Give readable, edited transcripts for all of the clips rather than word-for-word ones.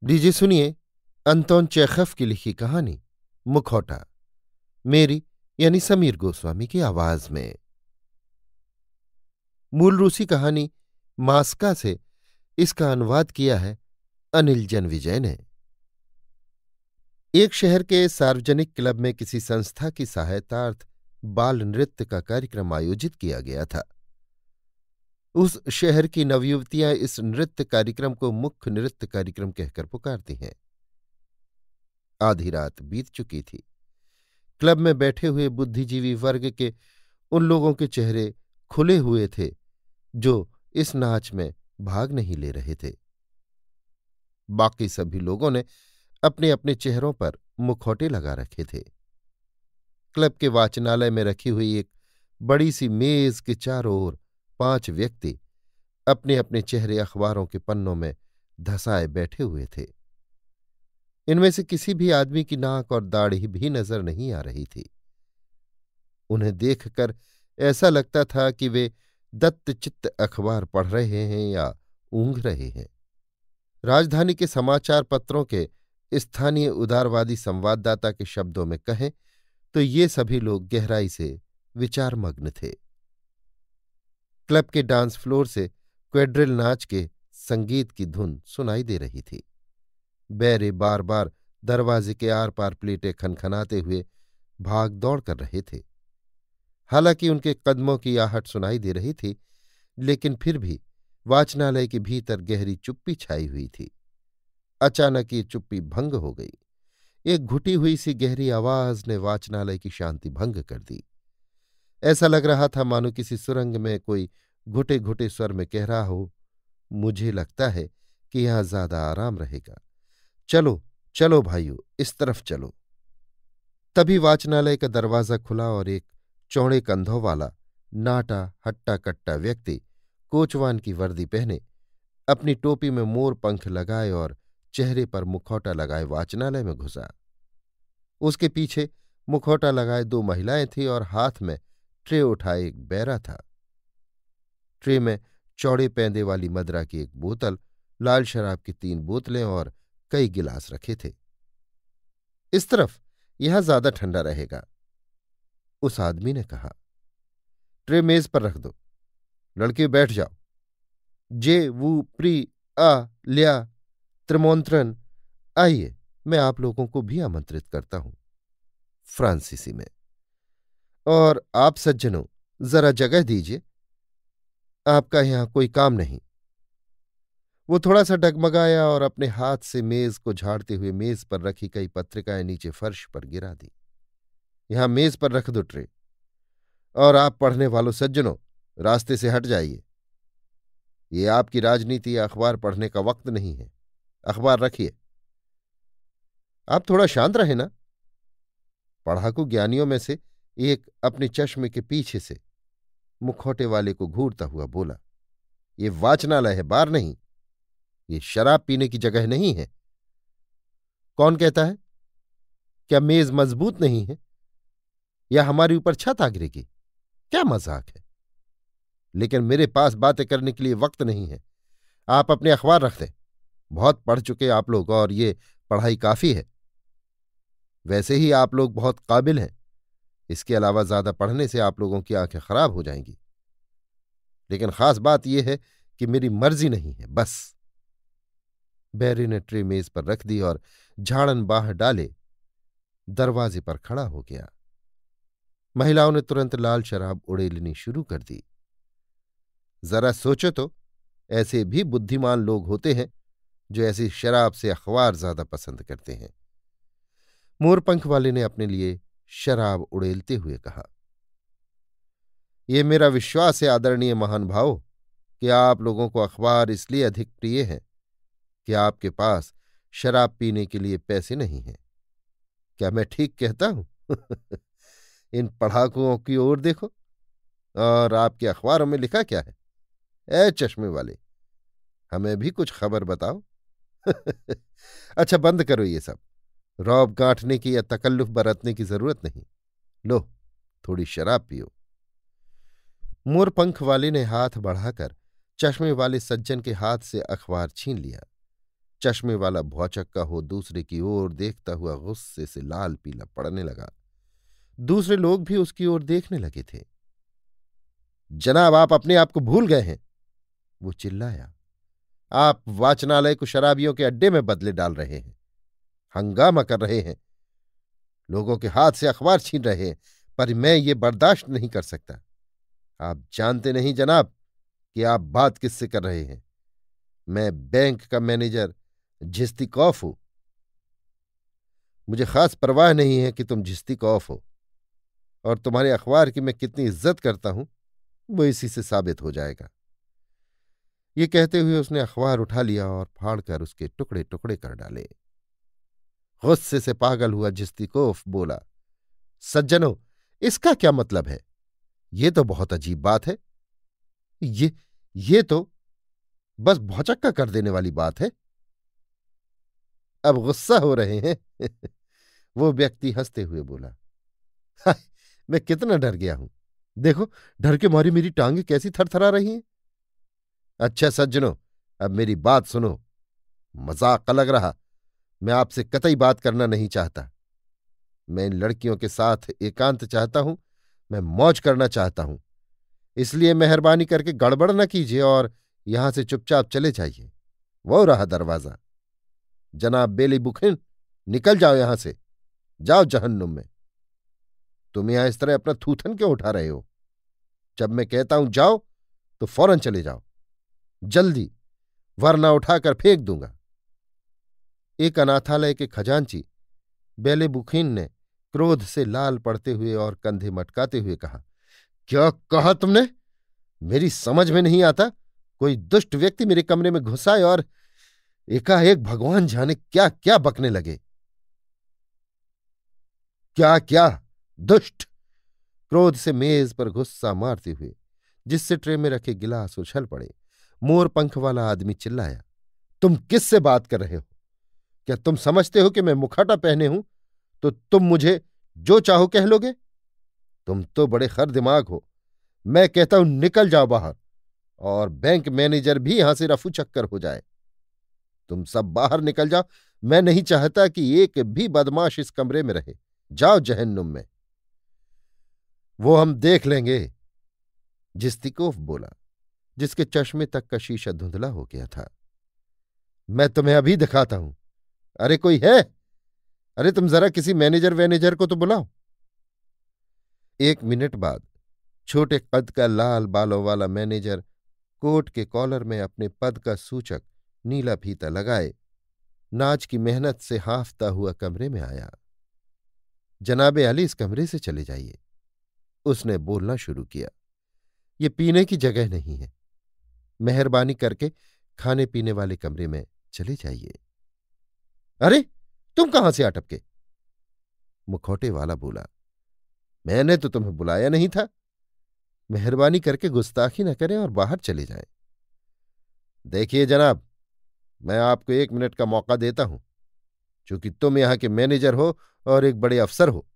लीजिए सुनिए Anton Chekhov की लिखी कहानी मुखौटा, मेरी यानी समीर गोस्वामी की आवाज में। मूल रूसी कहानी मास्का से इसका अनुवाद किया है अनिल जनविजय ने। एक शहर के सार्वजनिक क्लब में किसी संस्था की सहायतार्थ बाल नृत्य का कार्यक्रम आयोजित किया गया था। उस शहर की नवयुवतियां इस नृत्य कार्यक्रम को मुख्य नृत्य कार्यक्रम कहकर पुकारती हैं। आधी रात बीत चुकी थी। क्लब में बैठे हुए बुद्धिजीवी वर्ग के उन लोगों के चेहरे खुले हुए थे जो इस नाच में भाग नहीं ले रहे थे। बाकी सभी लोगों ने अपने अपने चेहरों पर मुखौटे लगा रखे थे। क्लब के वाचनालय में रखी हुई एक बड़ी सी मेज के चारों ओर 5 व्यक्ति अपने अपने चेहरे अखबारों के पन्नों में धंसाए बैठे हुए थे। इनमें से किसी भी आदमी की नाक और दाढ़ी भी नजर नहीं आ रही थी। उन्हें देखकर ऐसा लगता था कि वे दत्तचित्त अखबार पढ़ रहे हैं या ऊँघ रहे हैं। राजधानी के समाचार पत्रों के स्थानीय उदारवादी संवाददाता के शब्दों में कहें तो ये सभी लोग गहराई से विचारमग्न थे। क्लब के डांस फ्लोर से क्वेड्रिल नाच के संगीत की धुन सुनाई दे रही थी। बैरे बार बार दरवाजे के आर पार प्लेटें खनखनाते हुए भाग दौड़ कर रहे थे। हालांकि उनके कदमों की आहट सुनाई दे रही थी, लेकिन फिर भी वाचनालय के भीतर गहरी चुप्पी छाई हुई थी। अचानक ये चुप्पी भंग हो गई। एक घुटी हुई सी गहरी आवाज ने वाचनालय की शांति भंग कर दी। ऐसा लग रहा था मानो किसी सुरंग में कोई घुटे घुटे स्वर में कह रहा हो, मुझे लगता है कि यहां ज्यादा आराम रहेगा। चलो चलो भाइयों, इस तरफ चलो। तभी वाचनालय का दरवाजा खुला और एक चौड़े कंधों वाला नाटा हट्टा कट्टा व्यक्ति कोचवान की वर्दी पहने, अपनी टोपी में मोर पंख लगाए और चेहरे पर मुखौटा लगाए वाचनालय में घुसा। उसके पीछे मुखौटा लगाए 2 महिलाएं थीं और हाथ में ट्रे उठाए एक बैरा था। ट्रे में चौड़े पैंदे वाली मदरा की 1 बोतल, लाल शराब की 3 बोतलें और कई गिलास रखे थे। इस तरफ यहां ज्यादा ठंडा रहेगा, उस आदमी ने कहा। ट्रे मेज पर रख दो, लड़के बैठ जाओ। जे वू प्री आ ल्या त्रिमोंत्रन, आइए मैं आप लोगों को भी आमंत्रित करता हूं, फ्रांसीसी में। और आप सज्जनों, जरा जगह दीजिए, आपका यहां कोई काम नहीं। वो थोड़ा सा डगमगाया और अपने हाथ से मेज को झाड़ते हुए मेज पर रखी कई पत्रिकाएं नीचे फर्श पर गिरा दी। यहां मेज पर रख दो ट्रे। और आप पढ़ने वालों सज्जनों, रास्ते से हट जाइए। ये आपकी राजनीति या अखबार पढ़ने का वक्त नहीं है। अखबार रखिए। आप थोड़ा शांत रहे ना। पढ़ाकू ज्ञानियों में से एक अपने चश्मे के पीछे से मुखौटे वाले को घूरता हुआ बोला, ये वाचनालय है, बार नहीं। ये शराब पीने की जगह नहीं है। कौन कहता है? क्या मेज मजबूत नहीं है या हमारे ऊपर छत आ गिरेगी? क्या मजाक है। लेकिन मेरे पास बातें करने के लिए वक्त नहीं है। आप अपने अखबार रख दें। बहुत पढ़ चुके आप लोग और ये पढ़ाई काफी है। वैसे ही आप लोग बहुत काबिल हैं। इसके अलावा ज्यादा पढ़ने से आप लोगों की आंखें खराब हो जाएंगी। लेकिन खास बात यह है कि मेरी मर्जी नहीं है, बस। बैरी ने ट्रे मेज पर रख दी और झाड़न बाहर डाले दरवाजे पर खड़ा हो गया। महिलाओं ने तुरंत लाल शराब उड़ेलनी शुरू कर दी। जरा सोचो तो, ऐसे भी बुद्धिमान लोग होते हैं जो ऐसी शराब से अखबार ज्यादा पसंद करते हैं। मोरपंख वाले ने अपने लिए शराब उड़ेलते हुए कहा, यह मेरा विश्वास है आदरणीय महान भाव कि आप लोगों को अखबार इसलिए अधिक प्रिय है कि आपके पास शराब पीने के लिए पैसे नहीं हैं। क्या मैं ठीक कहता हूं? इन पढ़ाकुओं की ओर देखो। और आपके अखबारों में लिखा क्या है? ए चश्मे वाले, हमें भी कुछ खबर बताओ। अच्छा, बंद करो ये सब। रौब गांठने की या तकल्लुफ बरतने की जरूरत नहीं। लो, थोड़ी शराब पियो। मोरपंख वाले ने हाथ बढ़ाकर चश्मे वाले सज्जन के हाथ से अखबार छीन लिया। चश्मे वाला भौचक्का हो दूसरे की ओर देखता हुआ गुस्से से लाल पीला पड़ने लगा। दूसरे लोग भी उसकी ओर देखने लगे थे। जनाब, आप अपने आप को भूल गए हैं, वो चिल्लाया। आप वाचनालय को शराबियों के अड्डे में बदले डाल रहे हैं, हंगामा कर रहे हैं, लोगों के हाथ से अखबार छीन रहे हैं, पर मैं ये बर्दाश्त नहीं कर सकता। आप जानते नहीं जनाब कि आप बात किससे कर रहे हैं। मैं बैंक का मैनेजर झिस्तिकॉफ हूं। मुझे खास परवाह नहीं है कि तुम झिस्तिकॉफ हो, और तुम्हारे अखबार की मैं कितनी इज्जत करता हूं वो इसी से साबित हो जाएगा। ये कहते हुए उसने अखबार उठा लिया और फाड़कर उसके टुकड़े टुकड़े कर डाले। गुस्से से पागल हुआ झिस्तिकोफ बोला, सज्जनों, इसका क्या मतलब है? ये तो बहुत अजीब बात है। ये तो बस भौचक्का कर देने वाली बात है। अब गुस्सा हो रहे हैं? वो व्यक्ति हंसते हुए बोला, हाय, मैं कितना डर गया हूं। देखो, डर के मारी मेरी टांगें कैसी थरथरा रही हैं। अच्छा सज्जनों, अब मेरी बात सुनो। मजाक लग रहा, मैं आपसे कतई बात करना नहीं चाहता। मैं इन लड़कियों के साथ एकांत चाहता हूं, मैं मौज करना चाहता हूं। इसलिए मेहरबानी करके गड़बड़ न कीजिए और यहां से चुपचाप चले जाइए। वो रहा दरवाजा। जनाब बेली बुखिन, निकल जाओ यहां से, जाओ जहन्नुम में। तुम यहां इस तरह अपना थूथन क्यों उठा रहे हो? जब मैं कहता हूं जाओ तो फौरन चले जाओ, जल्दी, वरना उठाकर फेंक दूंगा। एक अनाथालय के खजांची बेले बुखीन ने क्रोध से लाल पड़ते हुए और कंधे मटकाते हुए कहा, क्या कहा तुमने? मेरी समझ में नहीं आता। कोई दुष्ट व्यक्ति मेरे कमरे में घुस आए और एकाएक भगवान जाने क्या क्या बकने लगे। क्या क्या? दुष्ट! क्रोध से मेज पर गुस्सा मारते हुए जिससे ट्रे में रखे गिलास उछल पड़े, मोर पंख वाला आदमी चिल्लाया, तुम किससे बात कर रहे हो? क्या तुम समझते हो कि मैं मुखौटा पहने हूं तो तुम मुझे जो चाहो कह लोगे? तुम तो बड़े खर दिमाग हो। मैं कहता हूं निकल जाओ बाहर, और बैंक मैनेजर भी यहां से रफू चक्कर हो जाए। तुम सब बाहर निकल जाओ। मैं नहीं चाहता कि एक भी बदमाश इस कमरे में रहे। जाओ जहन्नुम में। वो हम देख लेंगे, जिस्तिकोफ बोला, जिसके चश्मे तक का शीशा धुंधला हो गया था। मैं तुम्हें अभी दिखाता हूं। अरे कोई है? अरे तुम जरा किसी मैनेजर वैनेजर को तो बुलाओ। 1 मिनट बाद छोटे कद का लाल बालों वाला मैनेजर कोट के कॉलर में अपने पद का सूचक नीला फीता लगाए नाच की मेहनत से हाफता हुआ कमरे में आया। जनाबे अली, इस कमरे से चले जाइए, उसने बोलना शुरू किया। ये पीने की जगह नहीं है, मेहरबानी करके खाने पीने वाले कमरे में चले जाइए। अरे तुम कहां से अटपके? मुखौटे वाला बोला, मैंने तो तुम्हें बुलाया नहीं था। मेहरबानी करके गुस्ताखी न करें और बाहर चले जाएं। देखिए जनाब, मैं आपको 1 मिनट का मौका देता हूं। चूंकि तुम यहां के मैनेजर हो और एक बड़े अफसर हो,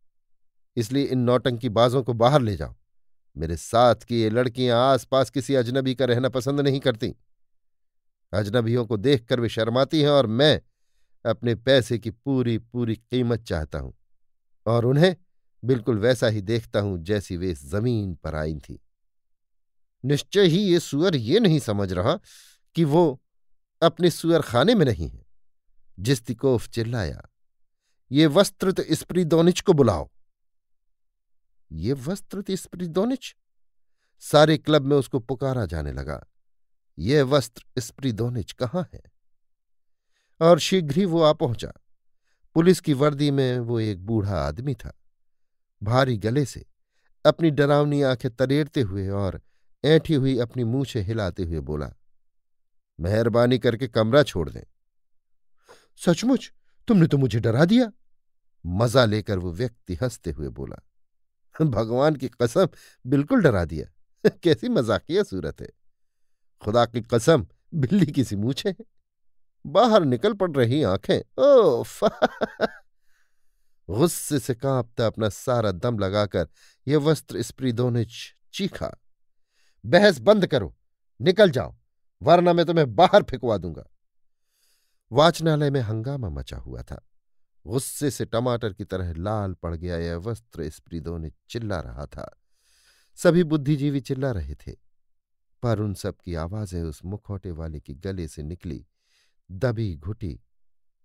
इसलिए इन नौटंकी बाजों को बाहर ले जाओ। मेरे साथ की ये लड़कियां आसपास किसी अजनबी का रहना पसंद नहीं करती। अजनबियों को देखकर वे शर्माती हैं, और मैं अपने पैसे की पूरी पूरी कीमत चाहता हूं, और उन्हें बिल्कुल वैसा ही देखता हूं जैसी वे इस जमीन पर आई थी। निश्चय ही ये सुअर ये नहीं समझ रहा कि वो अपने सुअर खाने में नहीं है। जिस्तिकोफ चिल्लाया, ये वस्त्रत स्प्रिदोनिच को बुलाओ। ये वस्त्रत स्प्रिदोनिच? सारे क्लब में उसको पुकारा जाने लगा। ये वस्त्र स्प्रिदोनिच कहाँ है? और शीघ्र ही वो आ पहुंचा। पुलिस की वर्दी में वो एक बूढ़ा आदमी था। भारी गले से अपनी डरावनी आंखें तरेरते हुए और ऐंठी हुई अपनी मूछें हिलाते हुए बोला, मेहरबानी करके कमरा छोड़ दें। सचमुच तुमने तो मुझे डरा दिया। मजा लेकर वो व्यक्ति हंसते हुए बोला, भगवान की कसम, बिल्कुल डरा दिया। कैसी मजाकिया सूरत है। खुदा की कसम, बिल्ली की सी मूछें हैं, बाहर निकल पड़ रही आंखें। ओफ! गुस्से से कांपता अपना सारा दम लगाकर यह वस्त्र स्प्रिदोनिच चीखा, बहस बंद करो, निकल जाओ, वरना मैं तुम्हें बाहर फेंकवा दूंगा। वाचनालय में हंगामा मचा हुआ था। गुस्से से टमाटर की तरह लाल पड़ गया यह वस्त्र स्पृदों ने चिल्ला रहा था। सभी बुद्धिजीवी चिल्ला रहे थे, पर उन सब की आवाजें उस मुखौटे वाले के गले से निकली दबी घुटी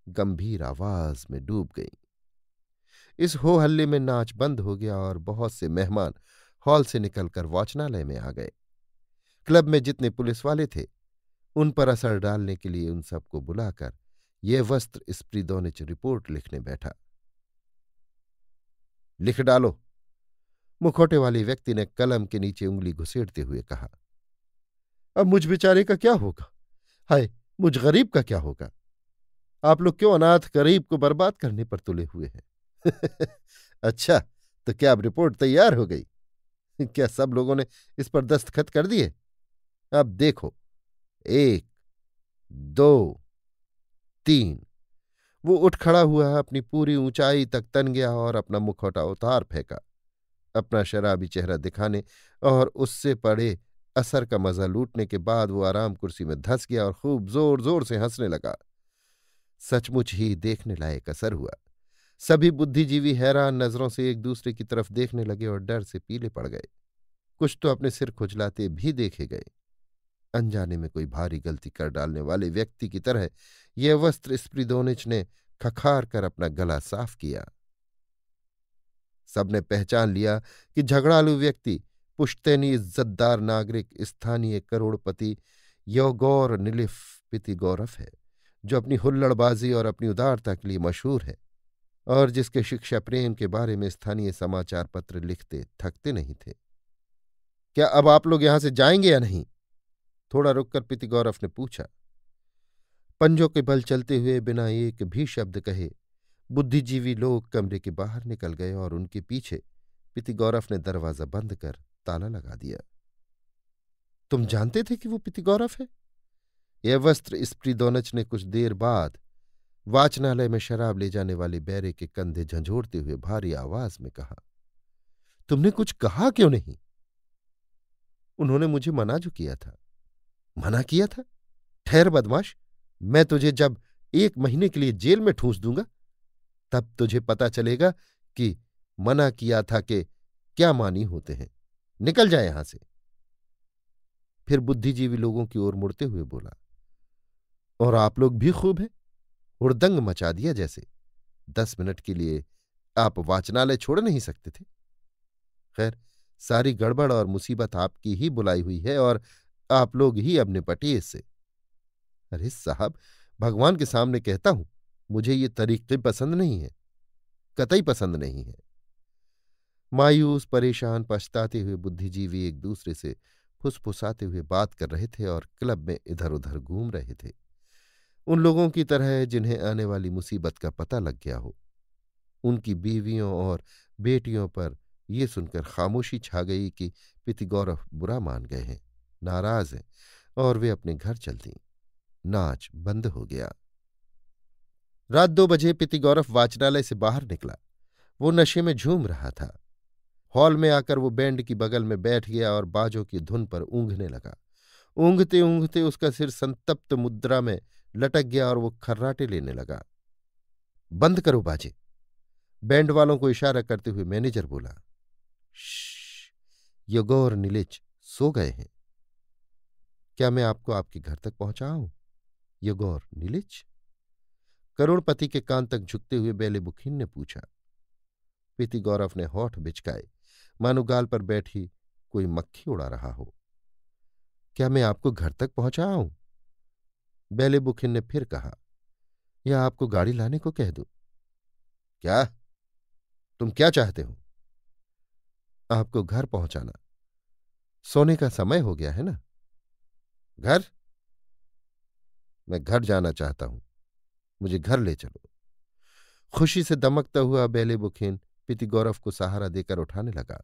गंभीर आवाज में डूब गईं। इस हो हल्ले में नाच बंद हो गया और बहुत से मेहमान हॉल से निकलकर वाचनालय में आ गए। क्लब में जितने पुलिस वाले थे उन पर असर डालने के लिए उन सबको बुलाकर यह वस्त्र स्प्रिदोनिच रिपोर्ट लिखने बैठा। लिख डालो, मुखौटे वाले व्यक्ति ने कलम के नीचे उंगली घुसेड़ते हुए कहा। अब मुझ बेचारे का क्या होगा? हाय, मुझ गरीब का क्या होगा? आप लोग क्यों अनाथ गरीब को बर्बाद करने पर तुले हुए हैं? अच्छा, तो क्या अब रिपोर्ट तैयार हो गई? क्या सब लोगों ने इस पर दस्तखत कर दिए? अब देखो, 1, 2, 3। वो उठ खड़ा हुआ, अपनी पूरी ऊंचाई तक तन गया और अपना मुखौटा उतार फेंका, अपना शराबी चेहरा दिखाने और उससे पड़े असर का मजा लूटने के बाद वो आराम कुर्सी में धंस गया और खूब जोर जोर से हंसने लगा। सचमुच ही देखने लायक असर हुआ। सभी बुद्धिजीवी हैरान नजरों से एक दूसरे की तरफ देखने लगे और डर से पीले पड़ गए। कुछ तो अपने सिर खुजलाते भी देखे गए। अनजाने में कोई भारी गलती कर डालने वाले व्यक्ति की तरह यह वस्त्र स्प्रिदोनिच ने खखार कर अपना गला साफ किया। सबने पहचान लिया कि झगड़ालू व्यक्ति पुश्तैनी इज्जतदार नागरिक स्थानीय करोड़पति योगोर निलिफ पितिगोरफ है, जो अपनी हुल्लड़बाजी और अपनी उदारता के लिए मशहूर है और जिसके शिक्षा प्रेम के बारे में स्थानीय समाचार पत्र लिखते थकते नहीं थे। क्या अब आप लोग यहां से जाएंगे या नहीं? थोड़ा रुककर पितिगोरफ ने पूछा। पंजों के बल चलते हुए बिना एक भी शब्द कहे बुद्धिजीवी लोग कमरे के बाहर निकल गए और उनके पीछे पितिगोरफ ने दरवाजा बंद कर ताला लगा दिया। तुम जानते थे कि वो पितिगोरफ है? यह वस्त्र स्प्रिदोनच ने कुछ देर बाद वाचनालय में शराब ले जाने वाले बैरे के कंधे झंझोड़ते हुए भारी आवाज में कहा। तुमने कुछ कहा क्यों नहीं? उन्होंने मुझे मना जो किया था। मना किया था? ठहर बदमाश, मैं तुझे जब 1 महीने के लिए जेल में ठूंस दूंगा तब तुझे पता चलेगा कि मना किया था कि क्या मानी होते हैं। निकल जाए यहां से। फिर बुद्धिजीवी लोगों की ओर मुड़ते हुए बोला, और आप लोग भी खूब हैं, हुड़दंग मचा दिया जैसे। 10 मिनट के लिए आप वाचनालय छोड़ नहीं सकते थे? खैर, सारी गड़बड़ और मुसीबत आपकी ही बुलाई हुई है और आप लोग ही अब निपटिए इससे। अरे साहब, भगवान के सामने कहता हूं, मुझे ये तरीके पसंद नहीं है, कतई पसंद नहीं है। मायूस, परेशान, पछताते हुए बुद्धिजीवी एक दूसरे से फुसफुसाते हुए बात कर रहे थे और क्लब में इधर उधर घूम रहे थे, उन लोगों की तरह जिन्हें आने वाली मुसीबत का पता लग गया हो। उनकी बीवियों और बेटियों पर यह सुनकर खामोशी छा गई कि पितिगोरफ बुरा मान गए हैं, नाराज हैं और वे अपने घर चल दी। नाच बंद हो गया। रात 2 बजे पितिगोरफ वाचनालय से बाहर निकला। वो नशे में झूम रहा था। हॉल में आकर वो बैंड की बगल में बैठ गया और बाजों की धुन पर ऊँघने लगा। ऊँघते ऊँघते उसका सिर संतप्त मुद्रा में लटक गया और वो खर्राटे लेने लगा। बंद करो बाजे, बैंड वालों को इशारा करते हुए मैनेजर बोला। श्श, योगोर निलिच सो गए हैं। क्या मैं आपको आपके घर तक पहुंचाऊं? योगोर निलिच? करोड़पति के कान तक झुकते हुए बेलेबुखिन ने पूछा। पितिगोरफ ने होठ बिचकाए, मानो गाल पर बैठी कोई मक्खी उड़ा रहा हो। क्या मैं आपको घर तक पहुंचाऊं? बेलेबुखिन ने फिर कहा। या आपको गाड़ी लाने को कह दूं? क्या? तुम क्या चाहते हो? आपको घर पहुंचाना। सोने का समय हो गया है ना। घर? मैं घर जाना चाहता हूं, मुझे घर ले चलो। खुशी से दमकता हुआ बेलेबुखिन पितिगोरफ को सहारा देकर उठाने लगा।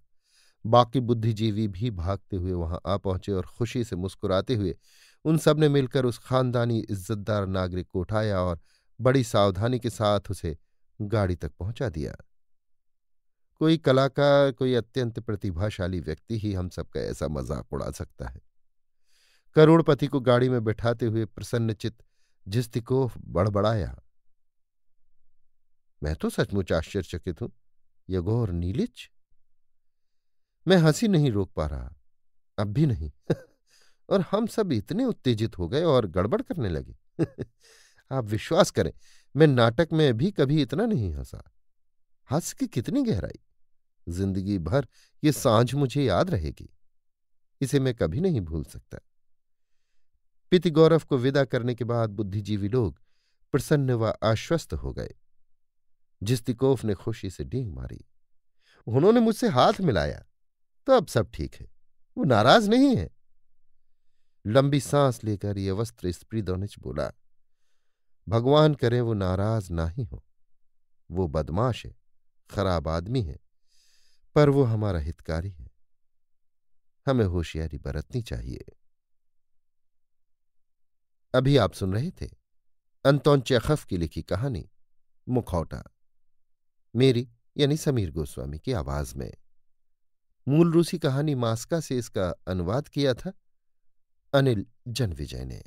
बाकी बुद्धिजीवी भी भागते हुए वहां आ पहुंचे और खुशी से मुस्कुराते हुए उन सब ने मिलकर उस खानदानी इज्जतदार नागरिक को उठाया और बड़ी सावधानी के साथ उसे गाड़ी तक पहुंचा दिया। कोई कलाकार, कोई अत्यंत प्रतिभाशाली व्यक्ति ही हम सबका ऐसा मजाक उड़ा सकता है। करोड़पति को गाड़ी में बैठाते हुए प्रसन्नचित्त जिस्तिकोव बड़बड़ाया। मैं तो सचमुच आश्चर्यचकित हूं, यगोर नीलिच। मैं हंसी नहीं रोक पा रहा, अब भी नहीं। और हम सब इतने उत्तेजित हो गए और गड़बड़ करने लगे। आप विश्वास करें, मैं नाटक में भी कभी इतना नहीं हंसा। हास्य की कितनी गहराई! जिंदगी भर ये सांझ मुझे याद रहेगी, इसे मैं कभी नहीं भूल सकता। पिति गौरव को विदा करने के बाद बुद्धिजीवी लोग प्रसन्न व आश्वस्त हो गए। जिस्तिकोफ ने खुशी से डींग मारी। उन्होंने मुझसे हाथ मिलाया, तो अब सब ठीक है, वो नाराज नहीं है। लंबी सांस लेकर ये वस्त्र स्प्रीदोनिच बोला, भगवान करे वो नाराज ना ही हो। वो बदमाश है, खराब आदमी है, पर वो हमारा हितकारी है। हमें होशियारी बरतनी चाहिए। अभी आप सुन रहे थे अंतोन चेखव की लिखी कहानी मुखौटा, मेरी यानी समीर गोस्वामी की आवाज में। मूल रूसी कहानी मास्का से इसका अनुवाद किया था अनिल जनविजय ने।